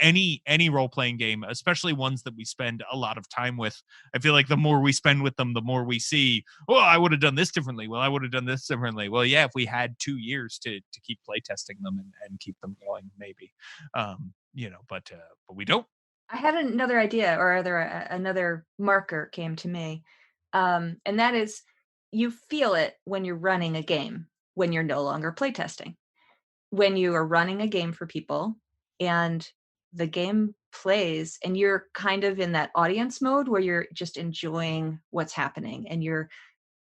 any role-playing game, especially ones that we spend a lot of time with, I feel like the more we spend with them, the more we see, I would have done this differently. Well, I would have done this differently. Well, yeah, if we had 2 years to keep playtesting them and keep them going, maybe, but we don't. I had another idea, or another marker came to me. And that is, you feel it when you're running a game, when you're no longer playtesting. When you are running a game for people and the game plays and you're kind of in that audience mode where you're just enjoying what's happening, and you're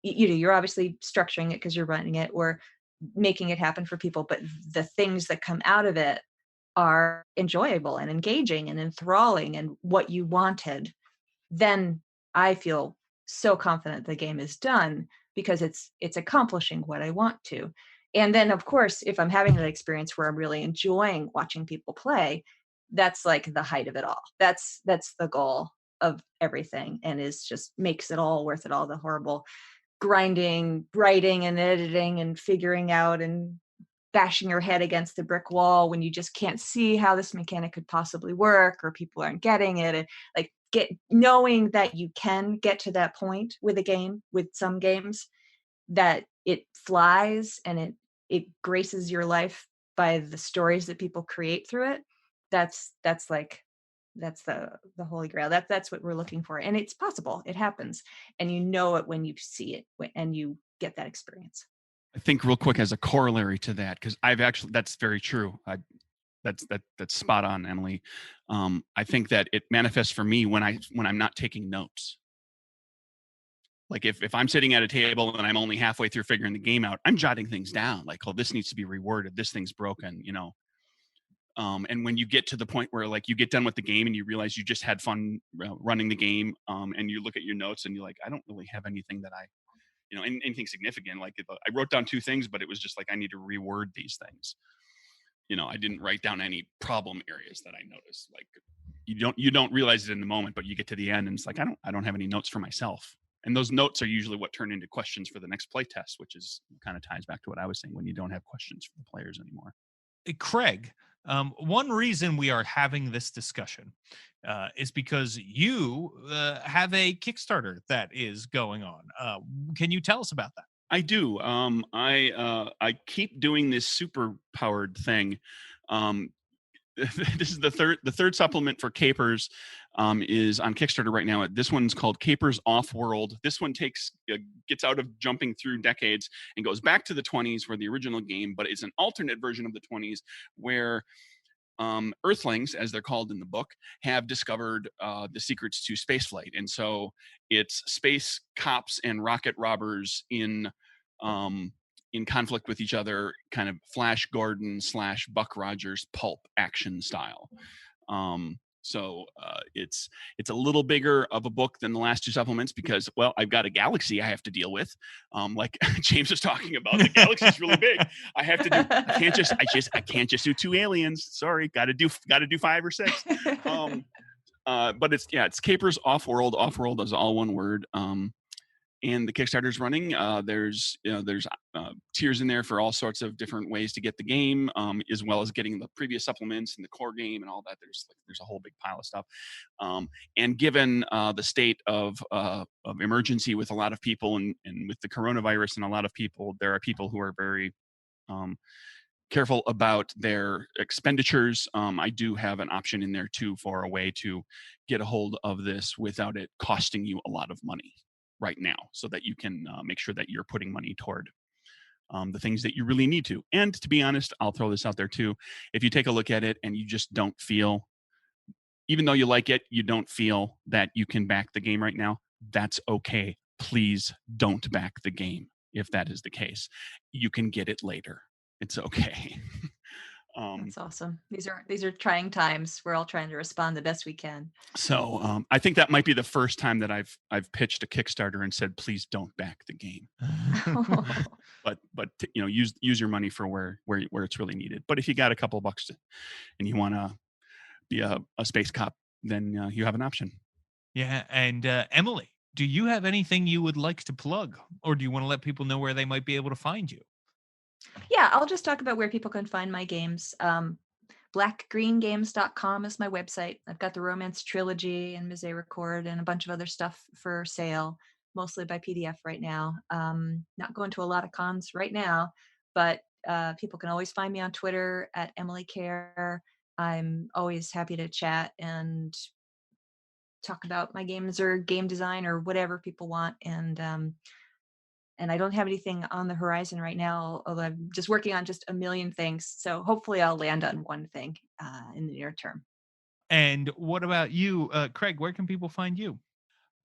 obviously structuring it because you're running it or making it happen for people, but the things that come out of it are enjoyable and engaging and enthralling and what you wanted, then I feel so confident the game is done because it's accomplishing what I want to. And then of course, if I'm having an experience where I'm really enjoying watching people play, that's like the height of it all. That's the goal of everything, and is just makes it all worth it all. The horrible grinding, writing and editing and figuring out and bashing your head against the brick wall when you just can't see how this mechanic could possibly work, or people aren't getting it. And like knowing that you can get to that point with a game, with some games, that it flies and it graces your life by the stories that people create through it. That's the holy grail. That's what we're looking for. And it's possible. It happens. And you know it when you see it and you get that experience. I think real quick as a corollary to that, because that's very true. That's spot on, Emily. I think that it manifests for me when I'm not taking notes. Like if I'm sitting at a table and I'm only halfway through figuring the game out, I'm jotting things down. Like, this needs to be reworded. This thing's broken, And when you get to the point where like you get done with the game and you realize you just had fun running the game, and you look at your notes and you're like, I don't really have anything that anything significant. Like I wrote down 2 things, but it was just like, I need to reword these things. I didn't write down any problem areas that I noticed. Like you don't realize it in the moment, but you get to the end and it's like, I don't have any notes for myself. And those notes are usually what turn into questions for the next play test, which is kind of ties back to what I was saying, when you don't have questions for the players anymore. Craig, one reason we are having this discussion is because you have a Kickstarter that is going on. Can you tell us about that? I do. I keep doing this super powered thing. This is the third supplement for Capers. is on Kickstarter right now. This one's called Capers Off-World. This one gets out of jumping through decades and goes back to the 20s for the original game, but it's an alternate version of the 20s where Earthlings, as they're called in the book, have discovered the secrets to spaceflight. And so it's space cops and rocket robbers in conflict with each other, kind of Flash Gordon / Buck Rogers pulp action style. So it's a little bigger of a book than the last 2 supplements because, well, I've got a galaxy I have to deal with. Like James was talking about, the galaxy's really big. I can't just do 2 aliens. Sorry, got to do 5 or 6. But it's Capers Off-World. Off-World is all one word. And the Kickstarter's running. There's tiers in there for all sorts of different ways to get the game, as well as getting the previous supplements and the core game and all that. There's a whole big pile of stuff. And given the state of emergency with a lot of people and with the coronavirus and a lot of people, there are people who are very careful about their expenditures. I do have an option in there too for a way to get a hold of this without it costing you a lot of money right now, so that you can make sure that you're putting money toward the things that you really need to. And to be honest, I'll throw this out there too. If you take a look at it and you just don't feel, even though you like it, you don't feel that you can back the game right now, that's okay. Please don't back the game if that is the case. You can get it later. It's okay. That's awesome. These are trying times. We're all trying to respond the best we can. So I think that might be the first time that I've pitched a Kickstarter and said, please don't back the game. but use your money for where it's really needed. But if you got a couple of bucks and you want to be a space cop, then you have an option. Yeah. And Emily, do you have anything you would like to plug, or do you want to let people know where they might be able to find you? Yeah, I'll just talk about where people can find my games. blackgreengames.com is my website. I've got the Romance Trilogy and Misericord and a bunch of other stuff for sale, mostly by PDF right now. Not going to a lot of cons right now, but people can always find me on Twitter at Emily Care. I'm always happy to chat and talk about my games or game design or whatever people want. And I don't have anything on the horizon right now, although I'm just working on just a million things. So hopefully I'll land on one thing in the near term. And what about you, Craig? Where can people find you?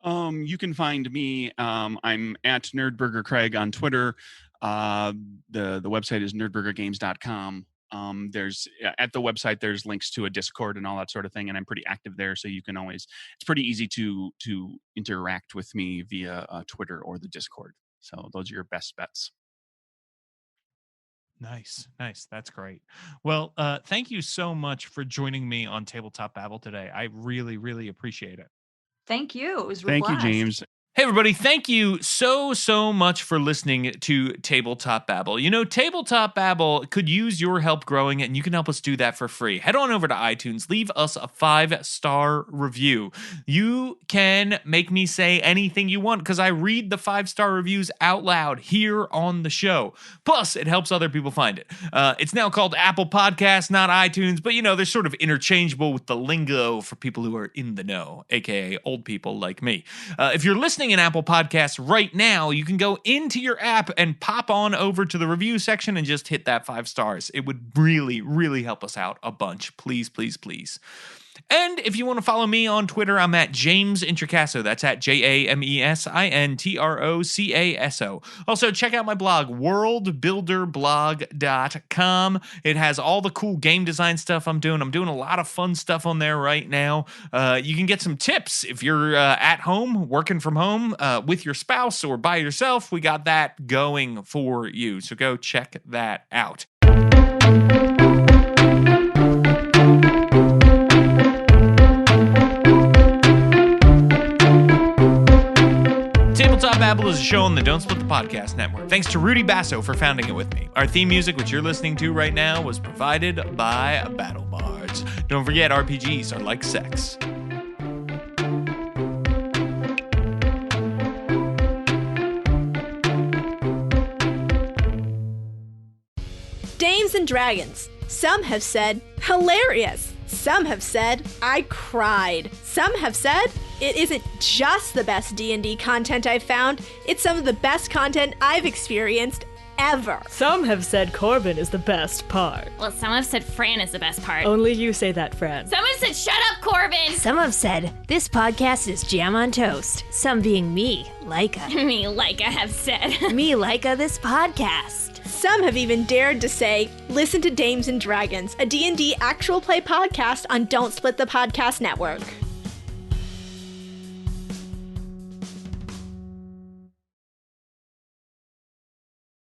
You can find me. I'm at Nerdburger Craig on Twitter. The website is nerdburgergames.com. There's at the website, there's links to a Discord and all that sort of thing. And I'm pretty active there. So you can always, it's pretty easy to interact with me via Twitter or the Discord. So those are your best bets. Nice. That's great. Well, thank you so much for joining me on Tabletop Babble today. I really, really appreciate it. Thank you. It was Thank blast. you, James. Hey, everybody. Thank you so much for listening to Tabletop Babble. You know, Tabletop Babble could use your help growing, and you can help us do that for free. Head on over to iTunes. Leave us a 5-star review. You can make me say anything you want because I read the 5-star reviews out loud here on the show. Plus, it helps other people find it. It's now called Apple Podcasts, not iTunes, but, they're sort of interchangeable with the lingo for people who are in the know, aka old people like me. If you're listening in Apple Podcasts right now, you can go into your app and pop on over to the review section and just hit that 5 stars. It would really, really help us out a bunch. Please, please, please. And if you want to follow me on Twitter, I'm at James Introcaso. That's at JamesIntrocaso. Also, check out my blog, worldbuilderblog.com. It has all the cool game design stuff I'm doing. I'm doing a lot of fun stuff on there right now. You can get some tips if you're at home, working from home with your spouse or by yourself. We got that going for you. So go check that out. Tabletop Babble is a show on the Don't Split the Podcast Network. Thanks to Rudy Basso for founding it with me. Our theme music, which you're listening to right now, was provided by Battle Bards. Don't forget, RPGs are like sex. Dames and Dragons. Some have said hilarious. Some have said I cried. Some have said it isn't just the best D&D content I've found, it's some of the best content I've experienced ever. Some have said Corbin is the best part. Well, some have said Fran is the best part. Only you say that, Fran. Some have said, shut up, Corbin! Some have said, this podcast is jam on toast. Some being me, Leica. Me, Leica, have said. Me, Leica, this podcast. Some have even dared to say, listen to Dames and Dragons, a D&D actual play podcast on Don't Split the Podcast Network.